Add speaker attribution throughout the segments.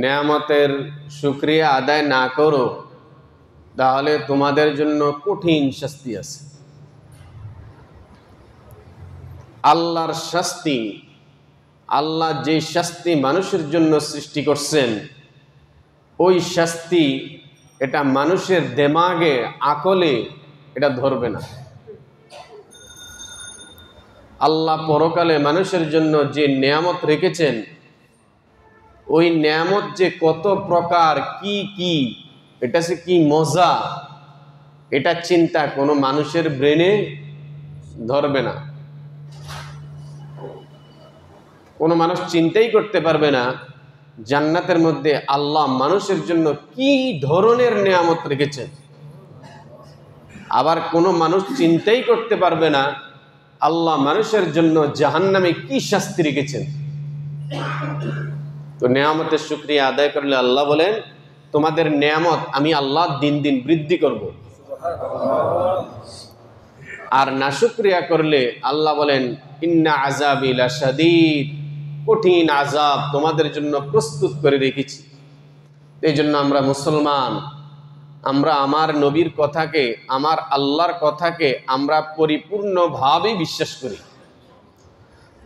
Speaker 1: নেয়ামতের শুকরিয়া আদায় না করো তাহলে তোমাদের জন্য কঠিন শাস্তি আছে। আল্লাহর শাস্তি, আল্লাহ যে শাস্তি মানুষের জন্য সৃষ্টি করছেন ওই শাস্তি এটা মানুষের দেমাগে আকলে এটা ধরবে না। আল্লাহ পরকালে মানুষের জন্য যে নেয়ামত রেখেছেন ওই নেয়ামত যে কত প্রকার কি কি, এটা সে কি মজা, এটা চিন্তা কোনো মানুষের ব্রেনে ধরবে না। কোনো মানুষ চিন্তাই করতে পারবে না জান্নাতের মধ্যে আল্লাহ মানুষের জন্য কি ধরনের নেয়ামত রেখেছেন। আবার কোনো মানুষ চিন্তাই করতে পারবে না আল্লাহ মানুষের জন্য জাহান্নামে কি শাস্তি রেখেছেন। তো নেয়ামতের শুকরিয়া আদায় করলে আল্লাহ বলেন তোমাদের নেয়ামত আমি আল্লাহ দিন দিন বৃদ্ধি করব। আর নাশুকরিয়া করলে আল্লাহ বলেন ইন্না আযাবি লাশাদীদ, কঠিন আযাব তোমাদের জন্য প্রস্তুত করে রেখেছি। এই জন্য আমরা মুসলমান, আমরা আমার নবীর কথাকে, আমার আল্লাহর কথাকে আমরা পরিপূর্ণভাবে বিশ্বাস করি।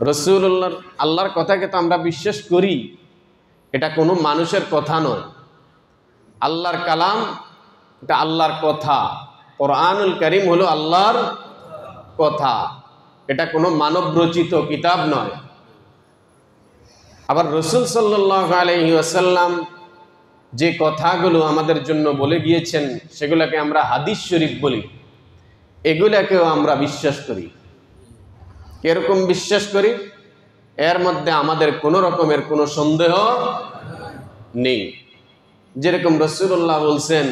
Speaker 1: রাসূলুল্লাহ আল্লাহর কথাকে তো আমরা বিশ্বাস করি, এটা কোনো মানুষের কথা নয়। আল্লাহর কালাম, এটা আল্লাহর কথা। কোরআনুল কারীম হলো আল্লাহর কথা, এটা কোনো মানব রচিত কিতাব নয়। আবার রাসূল সাল্লাল্লাহু আলাইহি ওয়াসাল্লাম যে কথাগুলো আমাদের জন্য বলে গিয়েছেন সেগুলোকে আমরা হাদিস শরীফ বলি, এগুলাকেও আমরা বিশ্বাস করি। কিরকম বিশ্বাস করি? এর মধ্যে আমাদের কোনো রকমের কোনো সন্দেহ নেই। যেরকম রাসূলুল্লাহ বলছেন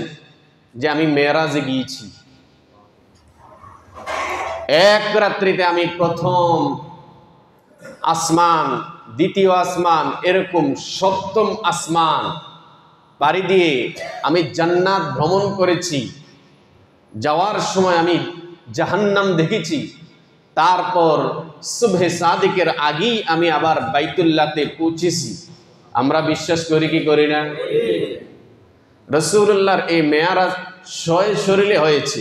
Speaker 1: যে আমি মেরাজে গিয়েছি, এক রাত্রিতে আমি প্রথম আসমান, দ্বিতীয় আসমান, এরকম সপ্তম আসমান পাড়ি দিয়ে আমি জান্নাত ভ্রমণ করেছি। যাওয়ার সময় আমি জাহান্নাম দেখেছি। তারপর সুবহে সাদিকের আগেই আমি আবার বাইতুল্লাহতে পৌঁছেছি। আমরা বিশ্বাস করি কি করি না? রাসূলুল্লাহর এই মেরাজ সশরীরে হয়েছে,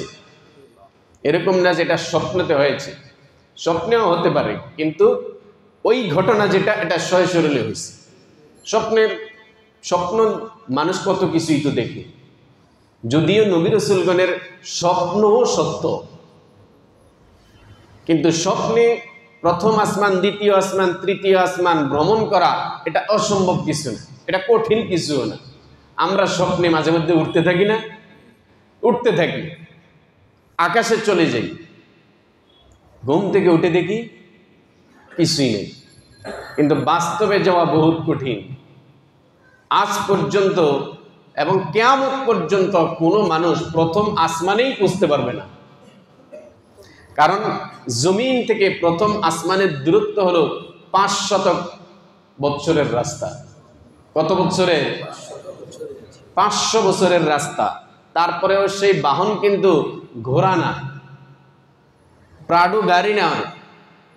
Speaker 1: এরকম না যেটা স্বপ্নতে হয়েছে। স্বপ্নেও হতে পারে, কিন্তু ওই ঘটনা যেটা এটা সশরীরে হয়েছে। স্বপ্ন মানুষ কত কিছুই তো দেখে, যদিও নবী রাসূলগণের স্বপ্নও সত্য, কিন্তু স্বপ্নে প্রথম আসমান, দ্বিতীয় আসমান, তৃতীয় আসমান ভ্রমণ করা এটা অসম্ভব কিছু না, এটা কঠিন কিছুও না। আমরা স্বপ্নে মাঝে মধ্যে উঠতে থাকি না? উঠতে থাকি, আকাশে চলে যাই, ঘুম থেকে উঠে দেখি কিছুই নেই। কিন্তু বাস্তবে যাওয়া বহুত কঠিন। আজ পর্যন্ত এবং কিয়ামত পর্যন্ত কোনো মানুষ প্রথম আসমানেই পৌঁছতে পারবে না। কারণ জমিন থেকে প্রথম আসমানের দূরত্ব হলো 500 বছরের রাস্তা। কত বছরের? 500 বছরের রাস্তা। তারপরেও সেই বাহন কিন্তু ঘোড়া না, প্রাডু গাড়ি নয়,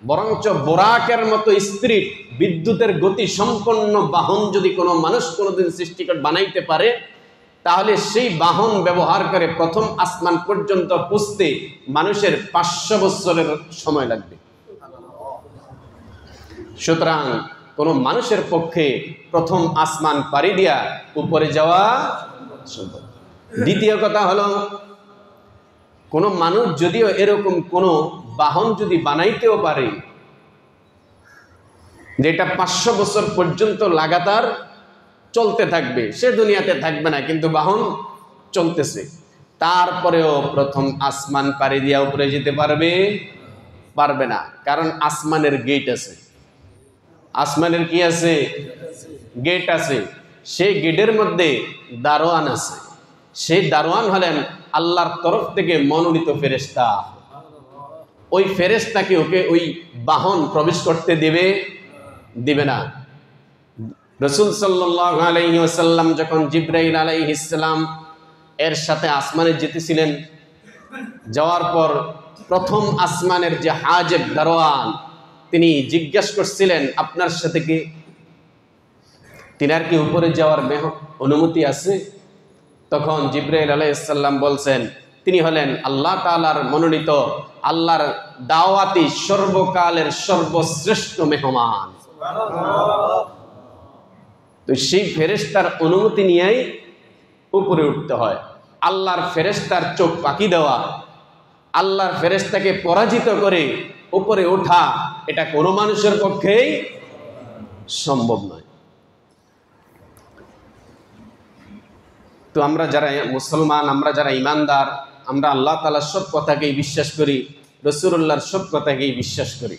Speaker 1: বরঞ্চ বোরাকের মতো স্পিরিট, বিদ্যুতের গতি সম্পন্ন বাহন যদি কোনো মানুষ কোনোদিন সৃষ্টিকর বানাইতে পারে তাহলে সেই বাহন ব্যবহার করে প্রথম আসমান পর্যন্ত পৌঁছতে মানুষের 500 বছরের সময় লাগবে। সুতরাং কোনো মানুষের পক্ষে প্রথম আসমান পাড়ি দিয়া উপরে যাওয়া সম্ভব। দ্বিতীয় কথা হলো, কোনো মানুষ যদিও এরকম কোনো বাহন যদি বানাইতেও পারে যেটা 500 বছর পর্যন্ত লাগাতার চলতে থাকবে, সে দুনিয়াতে থাকবে না, কিন্তু বাহন চলতেছে, তারপরেও প্রথম আসমান পাড়ি দিয়া উপরে যেতে পারবে না। কারণ আসমানের গেট আছে। আসমানের কি আছে? গেট আছে। সেই গেটের মধ্যে দারোয়ান আছে। সেই দারোয়ান হলেন আল্লাহর তরফ থেকে মনোনীত ফেরেশতা। ওই ফেরেশতাকে ওকে ওই বাহন প্রবেশ করতে দিবে না। রাসূল সাল্লাল্লাহু আলাইহি ওয়াসাল্লাম যখন জিবরাইল আলাইহিস সালাম এর সাথে আসমানে যেতেছিলেন, যাওয়ার পর প্রথম আসমানের যে হাজেব দারোয়ান তিনি জিজ্ঞাসা করছিলেন আপনার সাথে কি? তিনার কি উপরে যাওয়ার অনুমতি আছে? তখন জিবরাইল আলাইহিস সালাম বলছেন তিনি হলেন আল্লাহ তাআলার মনোনীত, আল্লাহর দাওয়াতি সর্বকালের সর্বশ্রেষ্ঠ মেহমান। তো সেই ফেরেশতার অনুমতি নিয়েই উপরে উঠতে হয়। আল্লাহর ফেরেশতার চোখ পাকি দেওয়া, আল্লাহর ফেরেশতাকে পরাজিত করে উপরে ওঠা, এটা কোনো মানুষের পক্ষেই সম্ভব নয়। তো আমরা যারা মুসলমান, আমরা যারা ইমানদার, আমরা আল্লাহ তাআলার সব কথাকেই বিশ্বাস করি, রাসূলুল্লাহর সব কথাকেই বিশ্বাস করি।